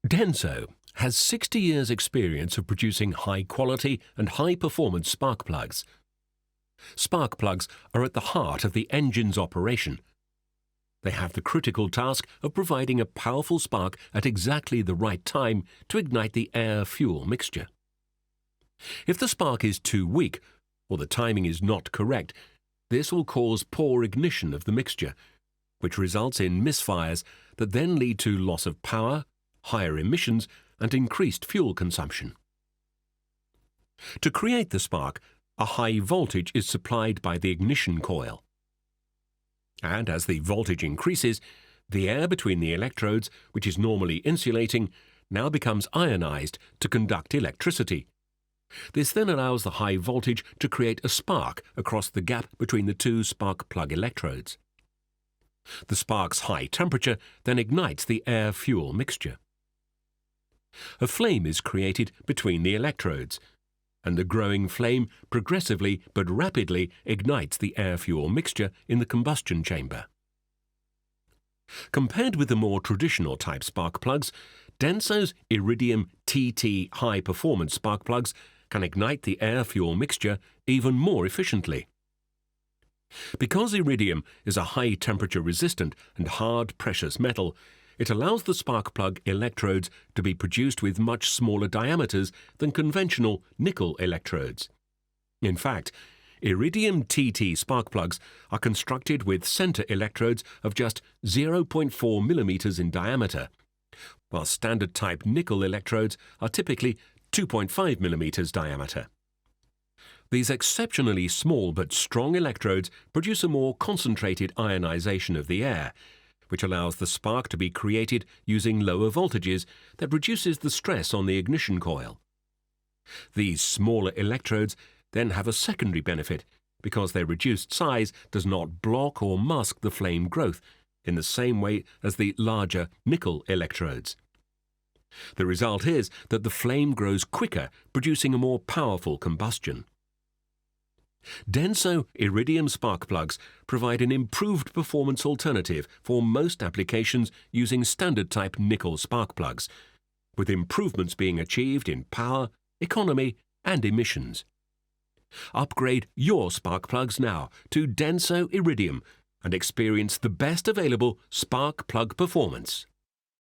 Denso has 60 years' experience of producing high-quality and high-performance spark plugs. Spark plugs are at the heart of the engine's operation. They have the critical task of providing a powerful spark at exactly the right time to ignite the air-fuel mixture. If the spark is too weak, or the timing is not correct, this will cause poor ignition of the mixture, which results in misfires that then lead to loss of power, higher emissions, and increased fuel consumption. To create the spark, a high voltage is supplied by the ignition coil. And as the voltage increases, the air between the electrodes, which is normally insulating, now becomes ionized to conduct electricity. This then allows the high voltage to create a spark across the gap between the two spark plug electrodes. The spark's high temperature then ignites the air-fuel mixture. A flame is created between the electrodes, and the growing flame progressively but rapidly ignites the air-fuel mixture in the combustion chamber. Compared with the more traditional type spark plugs, Denso's Iridium TT high-performance spark plugs can ignite the air-fuel mixture even more efficiently. Because iridium is a high-temperature resistant and hard precious metal, it allows the spark plug electrodes to be produced with much smaller diameters than conventional nickel electrodes. In fact, Iridium TT spark plugs are constructed with center electrodes of just 0.4 millimeters in diameter, while standard type nickel electrodes are typically 2.5 millimeters diameter. These exceptionally small but strong electrodes produce a more concentrated ionization of the air, which allows the spark to be created using lower voltages that reduces the stress on the ignition coil. These smaller electrodes then have a secondary benefit because their reduced size does not block or mask the flame growth in the same way as the larger nickel electrodes. The result is that the flame grows quicker, producing a more powerful combustion. Denso Iridium spark plugs provide an improved performance alternative for most applications using standard type nickel spark plugs, with improvements being achieved in power, economy, and emissions. Upgrade your spark plugs now to Denso Iridium and experience the best available spark plug performance.